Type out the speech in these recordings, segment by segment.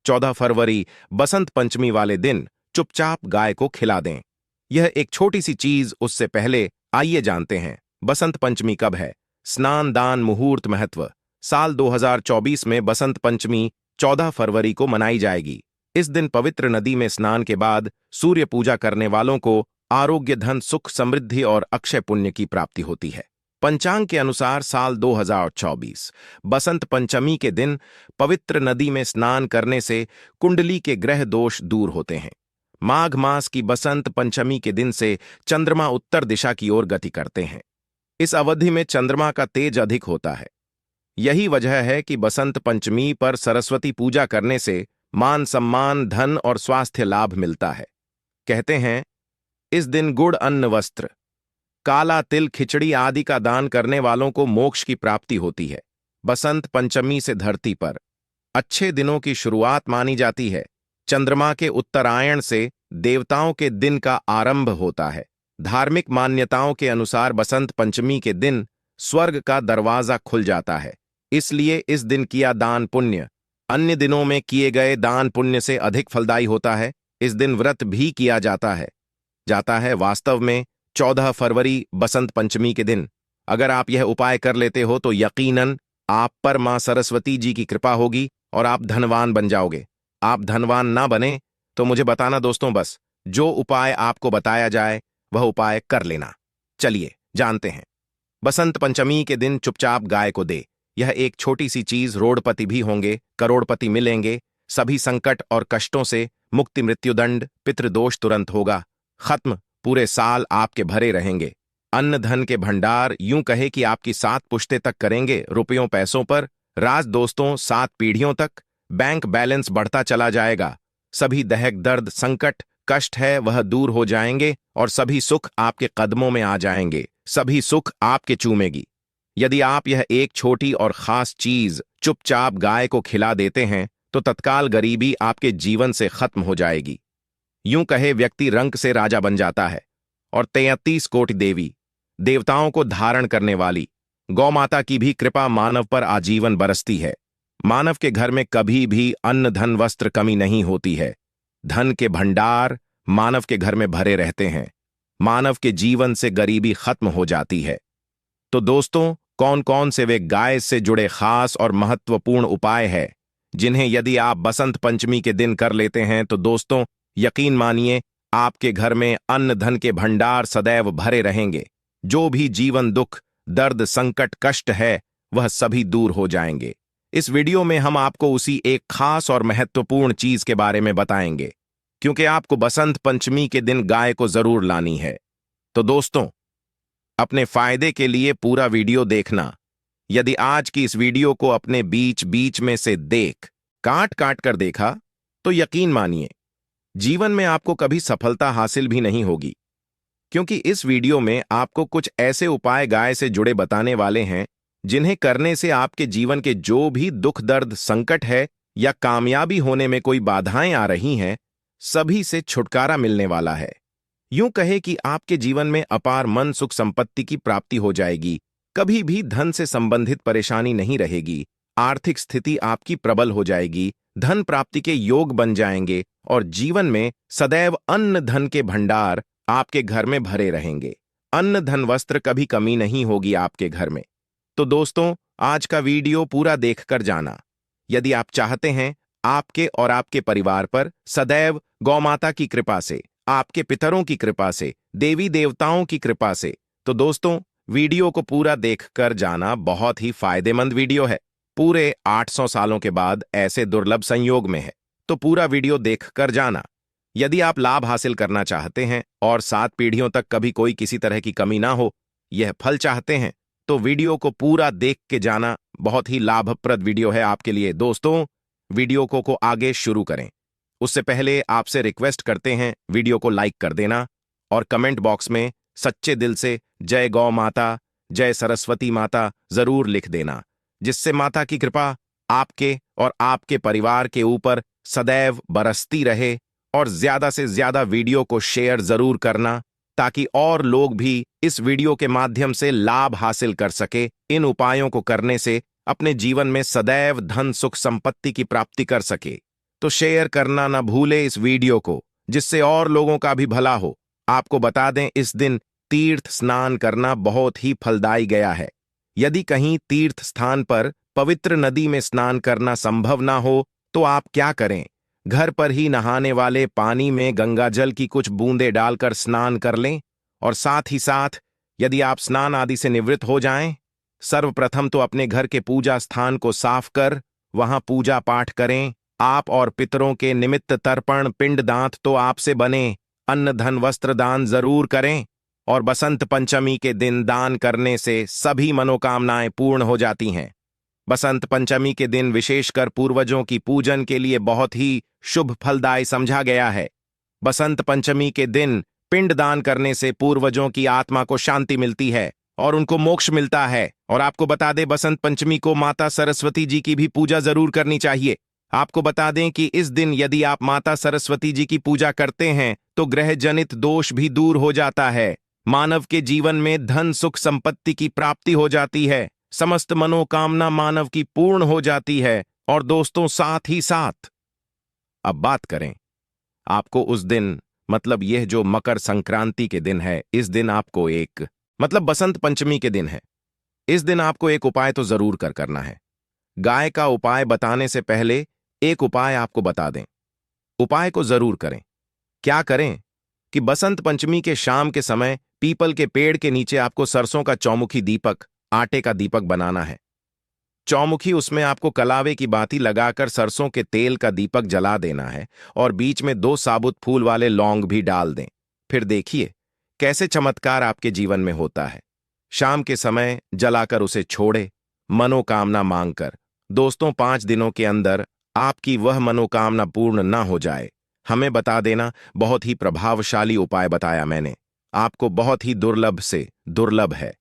14 फरवरी बसंत पंचमी वाले दिन चुपचाप गाय को खिला दें। यह एक छोटी सी चीज, उससे पहले आइए जानते हैं बसंत पंचमी कब है। स्नान दान मुहूर्त महत्व। साल 2024 में बसंत पंचमी 14 फरवरी को मनाई जाएगी। इस दिन पवित्र नदी में स्नान के बाद सूर्य पूजा करने वालों को आरोग्य, धन, सुख, समृद्धि और अक्षय पुण्य की प्राप्ति होती है। पंचांग के अनुसार साल 2024 बसंत पंचमी के दिन पवित्र नदी में स्नान करने से कुंडली के ग्रह दोष दूर होते हैं। माघ मास की बसंत पंचमी के दिन से चंद्रमा उत्तर दिशा की ओर गति करते हैं। इस अवधि में चंद्रमा का तेज अधिक होता है। यही वजह है कि बसंत पंचमी पर सरस्वती पूजा करने से मान सम्मान, धन और स्वास्थ्य लाभ मिलता है। कहते हैं इस दिन गुड़, अन्न, वस्त्र, काला तिल, खिचड़ी आदि का दान करने वालों को मोक्ष की प्राप्ति होती है। बसंत पंचमी से धरती पर अच्छे दिनों की शुरुआत मानी जाती है। चंद्रमा के उत्तरायण से देवताओं के दिन का आरंभ होता है। धार्मिक मान्यताओं के अनुसार बसंत पंचमी के दिन स्वर्ग का दरवाजा खुल जाता है। इसलिए इस दिन किया दान पुण्य अन्य दिनों में किए गए दान पुण्य से अधिक फलदायी होता है। इस दिन व्रत भी किया जाता है। वास्तव में 14 फरवरी बसंत पंचमी के दिन अगर आप यह उपाय कर लेते हो तो यकीनन आप पर मां सरस्वती जी की कृपा होगी और आप धनवान बन जाओगे। आप धनवान ना बने तो मुझे बताना दोस्तों, बस जो उपाय आपको बताया जाए वह उपाय कर लेना। चलिए जानते हैं। बसंत पंचमी के दिन चुपचाप गाय को दे। यह एक छोटी सी चीज, रोडपति भी होंगे, करोड़पति मिलेंगे, सभी संकट और कष्टों से मुक्ति, मृत्युदंड, पितृदोष तुरंत होगा खत्म, पूरे साल आपके भरे रहेंगे। अन्न धन के भंडार, यूं कहे कि आपकी 7 पुश्ते तक करेंगे रुपयों पैसों पर राज दोस्तों, 7 पीढ़ियों तक बैंक बैलेंस बढ़ता चला जाएगा। सभी दहक, दर्द, संकट, कष्ट है वह दूर हो जाएंगे और सभी सुख आपके कदमों में आ जाएंगे। सभी सुख आपके चूमेगी। यदि आप यह एक छोटी और खास चीज चुपचाप गाय को खिला देते हैं तो तत्काल गरीबी आपके जीवन से खत्म हो जाएगी। यूं कहे व्यक्ति रंक से राजा बन जाता है। और 33 कोटि देवी देवताओं को धारण करने वाली गौ माता की भी कृपा मानव पर आजीवन बरसती है। मानव के घर में कभी भी अन्न, धन, वस्त्र कमी नहीं होती है। धन के भंडार मानव के घर में भरे रहते हैं। मानव के जीवन से गरीबी खत्म हो जाती है। तो दोस्तों, कौन कौन से वे गाय से जुड़े खास और महत्वपूर्ण उपाय हैं जिन्हें यदि आप बसंत पंचमी के दिन कर लेते हैं तो दोस्तों यकीन मानिए आपके घर में अन्न धन के भंडार सदैव भरे रहेंगे। जो भी जीवन दुख, दर्द, संकट, कष्ट है वह सभी दूर हो जाएंगे। इस वीडियो में हम आपको उसी एक खास और महत्वपूर्ण चीज के बारे में बताएंगे, क्योंकि आपको बसंत पंचमी के दिन गाय को जरूर लानी है। तो दोस्तों, अपने फायदे के लिए पूरा वीडियो देखना। यदि आज की इस वीडियो को अपने बीच बीच में से काट काट कर देखा तो यकीन मानिए जीवन में आपको कभी सफलता हासिल भी नहीं होगी, क्योंकि इस वीडियो में आपको कुछ ऐसे उपाय गाय से जुड़े बताने वाले हैं जिन्हें करने से आपके जीवन के जो भी दुख, दर्द, संकट है या कामयाबी होने में कोई बाधाएं आ रही हैं, सभी से छुटकारा मिलने वाला है। यूं कहे कि आपके जीवन में अपार मन, सुख, संपत्ति की प्राप्ति हो जाएगी। कभी भी धन से संबंधित परेशानी नहीं रहेगी। आर्थिक स्थिति आपकी प्रबल हो जाएगी। धन प्राप्ति के योग बन जाएंगे और जीवन में सदैव अन्न धन के भंडार आपके घर में भरे रहेंगे। अन्न धन वस्त्र कभी कमी नहीं होगी आपके घर में। तो दोस्तों, आज का वीडियो पूरा देखकर जाना। यदि आप चाहते हैं आपके और आपके परिवार पर सदैव गौमाता की कृपा से, आपके पितरों की कृपा से, देवी देवताओं की कृपा से, तो दोस्तों वीडियो को पूरा देखकर जाना। बहुत ही फायदेमंद वीडियो है। पूरे 800 सालों के बाद ऐसे दुर्लभ संयोग में है, तो पूरा वीडियो देखकर जाना। यदि आप लाभ हासिल करना चाहते हैं और 7 पीढ़ियों तक कभी कोई किसी तरह की कमी ना हो, यह फल चाहते हैं, तो वीडियो को पूरा देख के जाना। बहुत ही लाभप्रद वीडियो है आपके लिए। दोस्तों, वीडियो को आगे शुरू करें उससे पहले आपसे रिक्वेस्ट करते हैं वीडियो को लाइक कर देना और कमेंट बॉक्स में सच्चे दिल से जय गौ माता, जय सरस्वती माता जरूर लिख देना, जिससे माता की कृपा आपके और आपके परिवार के ऊपर सदैव बरसती रहे। और ज्यादा से ज्यादा वीडियो को शेयर जरूर करना ताकि और लोग भी इस वीडियो के माध्यम से लाभ हासिल कर सके। इन उपायों को करने से अपने जीवन में सदैव धन, सुख, संपत्ति की प्राप्ति कर सके। तो शेयर करना ना भूले इस वीडियो को, जिससे और लोगों का भी भला हो। आपको बता दें, इस दिन तीर्थ स्नान करना बहुत ही फलदायी गया है। यदि कहीं तीर्थ स्थान पर पवित्र नदी में स्नान करना संभव ना हो तो आप क्या करें, घर पर ही नहाने वाले पानी में गंगा जल की कुछ बूंदें डालकर स्नान कर लें। और साथ ही साथ यदि आप स्नान आदि से निवृत्त हो जाएं, सर्वप्रथम तो अपने घर के पूजा स्थान को साफ कर वहां पूजा पाठ करें। आप और पितरों के निमित्त तर्पण पिंड दांत तो आपसे बने, अन्न धन वस्त्र दान जरूर करें। और बसंत पंचमी के दिन दान करने से सभी मनोकामनाएं पूर्ण हो जाती हैं। बसंत पंचमी के दिन विशेषकर पूर्वजों की पूजन के लिए बहुत ही शुभ फलदायी समझा गया है। बसंत पंचमी के दिन पिंड दान करने से पूर्वजों की आत्मा को शांति मिलती है और उनको मोक्ष मिलता है। और आपको बता दें, बसंत पंचमी को माता सरस्वती जी की भी पूजा जरूर करनी चाहिए। आपको बता दें कि इस दिन यदि आप माता सरस्वती जी की पूजा करते हैं तो ग्रह जनित दोष भी दूर हो जाता है। मानव के जीवन में धन सुख संपत्ति की प्राप्ति हो जाती है, समस्त मनोकामना मानव की पूर्ण हो जाती है। और दोस्तों, साथ ही साथ अब बात करें आपको उस दिन, मतलब यह जो मकर संक्रांति के दिन है, इस दिन आपको मतलब बसंत पंचमी के दिन है, इस दिन आपको एक उपाय तो जरूर करना है। गाय का उपाय बताने से पहले एक उपाय आपको बता दें। उपाय को जरूर करें। क्या करें कि बसंत पंचमी के शाम के समय पीपल के पेड़ के नीचे आपको सरसों का चौमुखी दीपक, आटे का दीपक बनाना है। चौमुखी, उसमें आपको कलावे की बाती लगाकर सरसों के तेल का दीपक जला देना है और बीच में 2 साबुत फूल वाले लौंग भी डाल दें। फिर देखिए कैसे चमत्कार आपके जीवन में होता है। शाम के समय जलाकर उसे छोड़े, मनोकामना मांगकर। दोस्तों, 5 दिनों के अंदर आपकी वह मनोकामना पूर्ण ना हो जाए, हमें बता देना। बहुत ही प्रभावशाली उपाय बताया मैंने आपको, बहुत ही दुर्लभ से दुर्लभ है।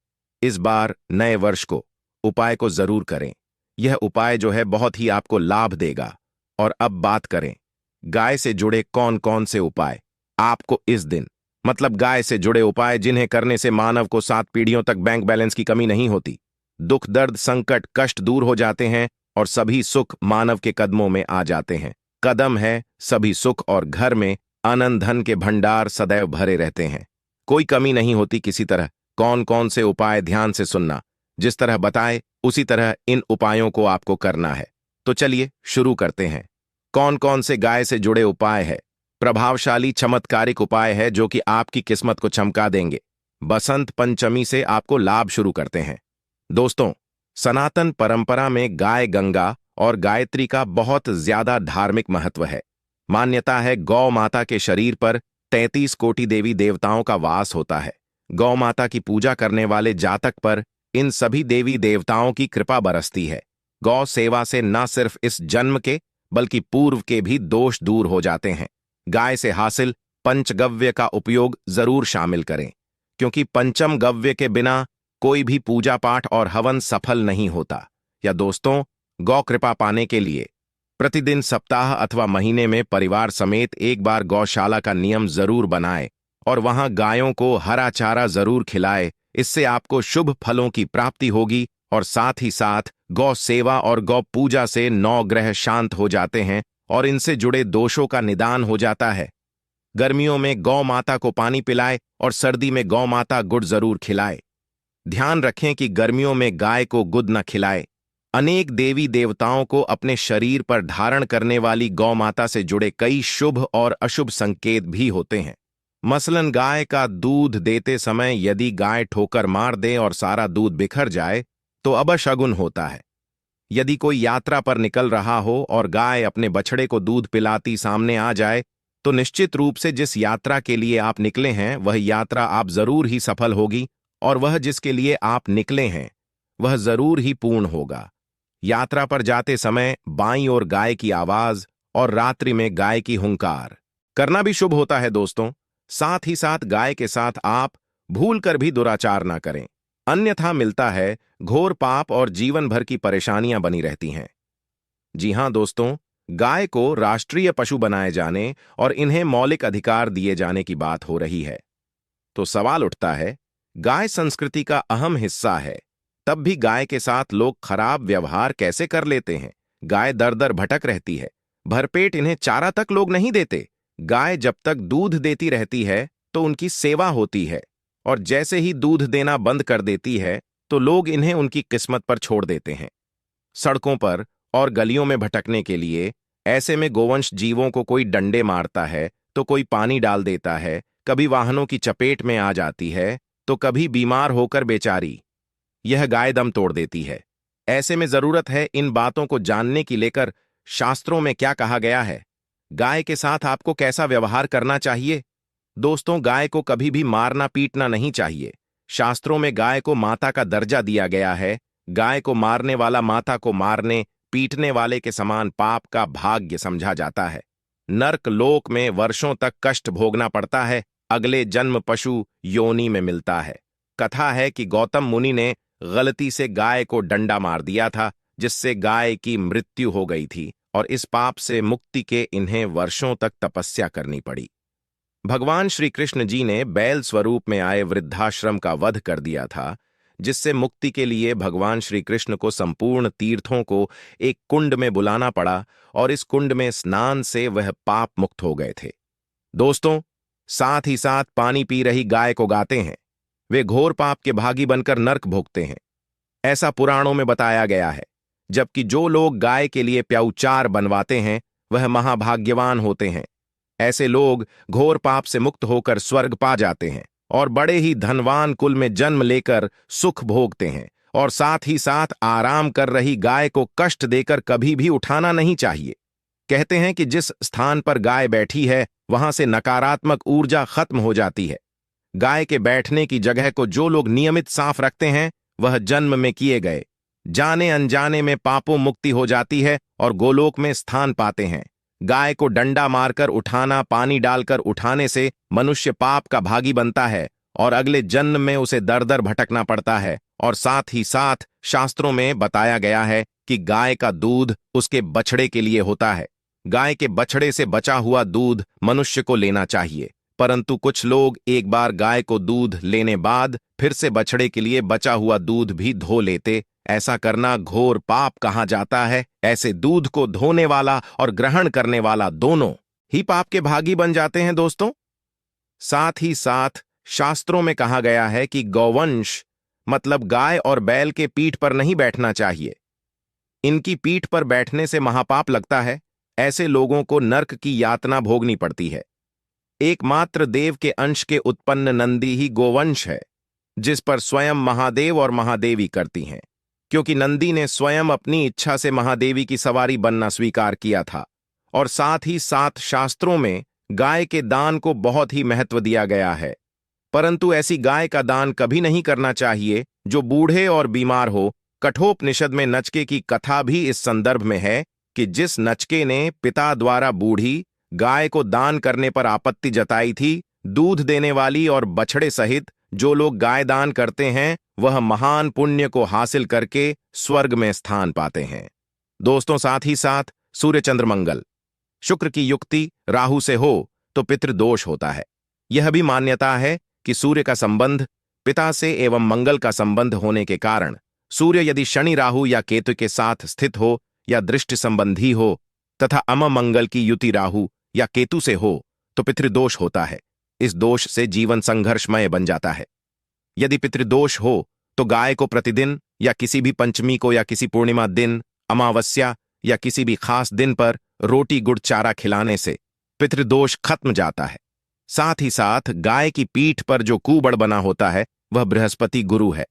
इस बार नए वर्ष को उपाय को जरूर करें। यह उपाय जो है बहुत ही आपको लाभ देगा। और अब बात करें गाय से जुड़े कौन कौन से उपाय आपको इस दिन, मतलब गाय से जुड़े उपाय जिन्हें करने से मानव को 7 पीढ़ियों तक बैंक बैलेंस की कमी नहीं होती, दुख दर्द संकट कष्ट दूर हो जाते हैं और सभी सुख मानव के कदमों में आ जाते हैं। कदम है सभी सुख और घर में आनंद धन के भंडार सदैव भरे रहते हैं, कोई कमी नहीं होती किसी तरह। कौन कौन से उपाय, ध्यान से सुनना। जिस तरह बताए उसी तरह इन उपायों को आपको करना है। तो चलिए शुरू करते हैं। कौन कौन से गाय से जुड़े उपाय है? प्रभावशाली चमत्कारिक उपाय है जो कि आपकी किस्मत को चमका देंगे। बसंत पंचमी से आपको लाभ शुरू करते हैं। दोस्तों, सनातन परंपरा में गाय गंगा और गायत्री का बहुत ज्यादा धार्मिक महत्व है। मान्यता है गौ माता के शरीर पर 33 कोटि देवी देवताओं का वास होता है। गौ माता की पूजा करने वाले जातक पर इन सभी देवी देवताओं की कृपा बरसती है। गौ सेवा से न सिर्फ इस जन्म के बल्कि पूर्व के भी दोष दूर हो जाते हैं। गाय से हासिल पंचगव्य का उपयोग जरूर शामिल करें, क्योंकि पंचम गव्य के बिना कोई भी पूजा पाठ और हवन सफल नहीं होता। या दोस्तों, गौ कृपा पाने के लिए प्रतिदिन, सप्ताह अथवा महीने में परिवार समेत एक बार गौशाला का नियम जरूर बनाए और वहां गायों को हरा चारा जरूर खिलाए। इससे आपको शुभ फलों की प्राप्ति होगी और साथ ही साथ गौ सेवा और गौ पूजा से 9 ग्रह शांत हो जाते हैं और इनसे जुड़े दोषों का निदान हो जाता है। गर्मियों में गौ माता को पानी पिलाए और सर्दी में गौ माता गुड़ जरूर खिलाए। ध्यान रखें कि गर्मियों में गाय को गुद न खिलाए। अनेक देवी देवताओं को अपने शरीर पर धारण करने वाली गौ माता से जुड़े कई शुभ और अशुभ संकेत भी होते हैं। मसलन गाय का दूध देते समय यदि गाय ठोकर मार दे और सारा दूध बिखर जाए तो अबशगुन होता है। यदि कोई यात्रा पर निकल रहा हो और गाय अपने बछड़े को दूध पिलाती सामने आ जाए तो निश्चित रूप से जिस यात्रा के लिए आप निकले हैं वह यात्रा आप जरूर ही सफल होगी और वह जिसके लिए आप निकले हैं वह जरूर ही पूर्ण होगा। यात्रा पर जाते समय बाईं ओर गाय की आवाज और रात्रि में गाय की हुंकार करना भी शुभ होता है। दोस्तों, साथ ही साथ गाय के साथ आप भूल कर भी दुराचार ना करें, अन्यथा मिलता है घोर पाप और जीवन भर की परेशानियां बनी रहती हैं। जी हां दोस्तों, गाय को राष्ट्रीय पशु बनाए जाने और इन्हें मौलिक अधिकार दिए जाने की बात हो रही है। तो सवाल उठता है, गाय संस्कृति का अहम हिस्सा है, तब भी गाय के साथ लोग खराब व्यवहार कैसे कर लेते हैं? गाय दर दर भटक रहती है, भरपेट इन्हें चारा तक लोग नहीं देते। गाय जब तक दूध देती रहती है तो उनकी सेवा होती है, और जैसे ही दूध देना बंद कर देती है तो लोग इन्हें उनकी किस्मत पर छोड़ देते हैं, सड़कों पर और गलियों में भटकने के लिए। ऐसे में गोवंश जीवों को कोई डंडे मारता है तो कोई पानी डाल देता है, कभी वाहनों की चपेट में आ जाती है तो कभी बीमार होकर बेचारी यह गाय दम तोड़ देती है। ऐसे में जरूरत है इन बातों को जानने की लेकर शास्त्रों में क्या कहा गया है, गाय के साथ आपको कैसा व्यवहार करना चाहिए। दोस्तों, गाय को कभी भी मारना पीटना नहीं चाहिए। शास्त्रों में गाय को माता का दर्जा दिया गया है। गाय को मारने वाला माता को मारने पीटने वाले के समान पाप का भाग्य समझा जाता है। नर्क लोक में वर्षों तक कष्ट भोगना पड़ता है, अगले जन्म पशु योनि में मिलता है। कथा है कि गौतम मुनि ने गलती से गाय को डंडा मार दिया था, जिससे गाय की मृत्यु हो गई थी, और इस पाप से मुक्ति के इन्हें वर्षों तक तपस्या करनी पड़ी। भगवान श्री कृष्ण जी ने बैल स्वरूप में आए वृद्धाश्रम का वध कर दिया था, जिससे मुक्ति के लिए भगवान श्री कृष्ण को संपूर्ण तीर्थों को एक कुंड में बुलाना पड़ा, और इस कुंड में स्नान से वह पाप मुक्त हो गए थे। दोस्तों, साथ ही साथ पानी पी रही गाय को गाते हैं, वे घोर पाप के भागी बनकर नर्क भोगते हैं, ऐसा पुराणों में बताया गया है। जबकि जो लोग गाय के लिए प्याऊचार बनवाते हैं वह महाभाग्यवान होते हैं। ऐसे लोग घोर पाप से मुक्त होकर स्वर्ग पा जाते हैं और बड़े ही धनवान कुल में जन्म लेकर सुख भोगते हैं। और साथ ही साथ आराम कर रही गाय को कष्ट देकर कभी भी उठाना नहीं चाहिए। कहते हैं कि जिस स्थान पर गाय बैठी है वहां से नकारात्मक ऊर्जा खत्म हो जाती है। गाय के बैठने की जगह को जो लोग नियमित साफ रखते हैं वह जन्म में किए गए जाने अनजाने में पापों मुक्ति हो जाती है और गोलोक में स्थान पाते हैं। गाय को डंडा मारकर उठाना, पानी डालकर उठाने से मनुष्य पाप का भागी बनता है और अगले जन्म में उसे दर दर भटकना पड़ता है। और साथ ही साथ शास्त्रों में बताया गया है कि गाय का दूध उसके बछड़े के लिए होता है। गाय के बछड़े से बचा हुआ दूध मनुष्य को लेना चाहिए, परंतु कुछ लोग एक बार गाय को दूध लेने बाद फिर से बछड़े के लिए बचा हुआ दूध भी धो लेते। ऐसा करना घोर पाप कहा जाता है। ऐसे दूध को धोने वाला और ग्रहण करने वाला दोनों ही पाप के भागी बन जाते हैं। दोस्तों, साथ ही साथ शास्त्रों में कहा गया है कि गौवंश मतलब गाय और बैल के पीठ पर नहीं बैठना चाहिए। इनकी पीठ पर बैठने से महापाप लगता है। ऐसे लोगों को नर्क की यातना भोगनी पड़ती है। एकमात्र देव के अंश के उत्पन्न नंदी ही गोवंश है, जिस पर स्वयं महादेव और महादेवी करती हैं, क्योंकि नंदी ने स्वयं अपनी इच्छा से महादेवी की सवारी बनना स्वीकार किया था। और साथ ही साथ शास्त्रों में गाय के दान को बहुत ही महत्व दिया गया है, परंतु ऐसी गाय का दान कभी नहीं करना चाहिए जो बूढ़े और बीमार हो। कठोपनिषद में नचके की कथा भी इस संदर्भ में है कि जिस नचके ने पिता द्वारा बूढ़ी गाय को दान करने पर आपत्ति जताई थी, दूध देने वाली और बछड़े सहित जो लोग गाय दान करते हैं वह महान पुण्य को हासिल करके स्वर्ग में स्थान पाते हैं। दोस्तों, साथ ही साथ सूर्य चंद्र मंगल शुक्र की युक्ति राहु से हो तो पितृदोष होता है। यह भी मान्यता है कि सूर्य का संबंध पिता से एवं मंगल का संबंध होने के कारण सूर्य यदि शनि राहु या केतु के साथ स्थित हो या दृष्टि संबंधी हो तथा अमंगल की युति राहु या केतु से हो तो पितृदोष होता है। इस दोष से जीवन संघर्षमय बन जाता है। यदि पितृदोष हो तो गाय को प्रतिदिन या किसी भी पंचमी को या किसी पूर्णिमा दिन, अमावस्या या किसी भी खास दिन पर रोटी गुड़ चारा खिलाने से पितृदोष खत्म जाता है। साथ ही साथ गाय की पीठ पर जो कुबड़ बना होता है वह बृहस्पति गुरु है।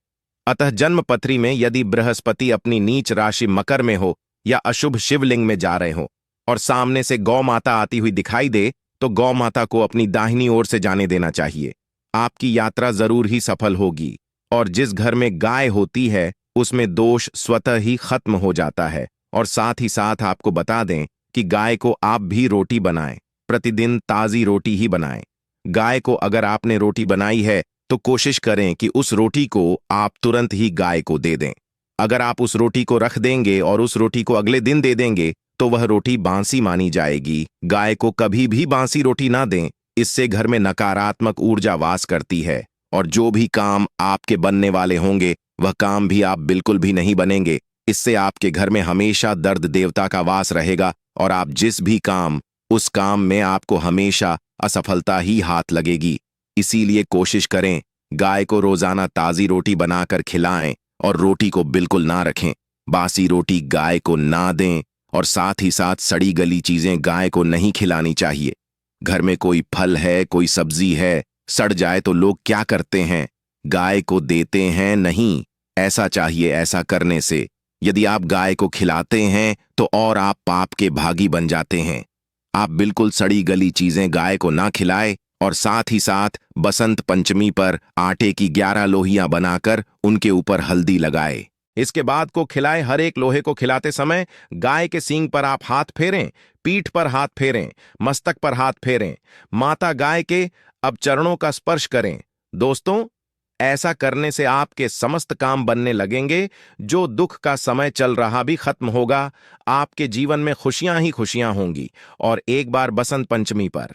अतः जन्मपत्री में यदि बृहस्पति अपनी नीच राशि मकर में हो या अशुभ शिवलिंग में जा रहे हो और सामने से गौ माता आती हुई दिखाई दे तो गौ माता को अपनी दाहिनी ओर से जाने देना चाहिए। आपकी यात्रा जरूर ही सफल होगी। और जिस घर में गाय होती है उसमें दोष स्वतः ही खत्म हो जाता है। और साथ ही साथ आपको बता दें कि गाय को आप भी रोटी बनाएं, प्रतिदिन ताजी रोटी ही बनाएं। गाय को अगर आपने रोटी बनाई है तो कोशिश करें कि उस रोटी को आप तुरंत ही गाय को दे दें। अगर आप उस रोटी को रख देंगे और उस रोटी को अगले दिन दे देंगे तो वह रोटी बांसी मानी जाएगी। गाय को कभी भी बांसी रोटी ना दें, इससे घर में नकारात्मक ऊर्जा वास करती है और जो भी काम आपके बनने वाले होंगे वह काम भी आप बिल्कुल भी नहीं बनेंगे। इससे आपके घर में हमेशा दर्द देवता का वास रहेगा और आप जिस भी काम, उस काम में आपको हमेशा असफलता ही हाथ लगेगी। इसीलिए कोशिश करें, गाय को रोजाना ताजी रोटी बनाकर खिलाएं और रोटी को बिल्कुल ना रखें। बासी रोटी गाय को ना दें और साथ ही साथ सड़ी गली चीजें गाय को नहीं खिलानी चाहिए। घर में कोई फल है, कोई सब्जी है, सड़ जाए तो लोग क्या करते हैं? गाय को देते हैं नहीं। ऐसा चाहिए। ऐसा करने से यदि आप गाय को खिलाते हैं तो और आप पाप के भागी बन जाते हैं। आप बिल्कुल सड़ी गली चीजें गाय को ना खिलाए और साथ ही साथ बसंत पंचमी पर आटे की 11 लोहियां बनाकर उनके ऊपर हल्दी लगाए। इसके बाद को खिलाए। हर एक लोहे को खिलाते समय गाय के सींग पर आप हाथ फेरें, पीठ पर हाथ फेरें, मस्तक पर हाथ फेरें। माता गाय के अब चरणों का स्पर्श करें। दोस्तों, ऐसा करने से आपके समस्त काम बनने लगेंगे। जो दुख का समय चल रहा भी खत्म होगा। आपके जीवन में खुशियां ही खुशियां होंगी। और एक बार बसंत पंचमी पर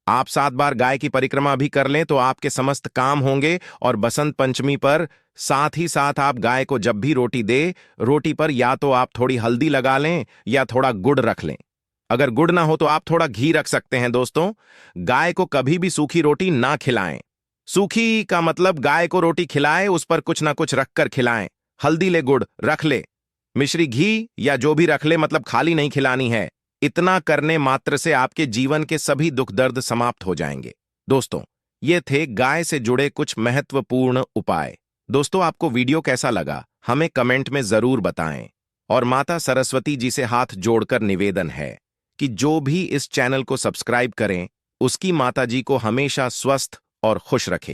आप 7 बार गाय की परिक्रमा भी कर लें तो आपके समस्त काम होंगे। और बसंत पंचमी पर साथ ही साथ आप गाय को जब भी रोटी दे, रोटी पर या तो आप थोड़ी हल्दी लगा लें या थोड़ा गुड़ रख लें। अगर गुड़ ना हो तो आप थोड़ा घी रख सकते हैं। दोस्तों, गाय को कभी भी सूखी रोटी ना खिलाएं। सूखी का मतलब गाय को रोटी खिलाए, उस पर कुछ ना कुछ रखकर खिलाएं। हल्दी ले, गुड़ रख ले, मिश्री घी या जो भी रख ले, मतलब खाली नहीं खिलानी है। इतना करने मात्र से आपके जीवन के सभी दुख दर्द समाप्त हो जाएंगे। दोस्तों, ये थे गाय से जुड़े कुछ महत्वपूर्ण उपाय। दोस्तों, आपको वीडियो कैसा लगा हमें कमेंट में जरूर बताएं। और माता सरस्वती जी से हाथ जोड़कर निवेदन है कि जो भी इस चैनल को सब्सक्राइब करें, उसकी माता जी को हमेशा स्वस्थ और खुश रखे।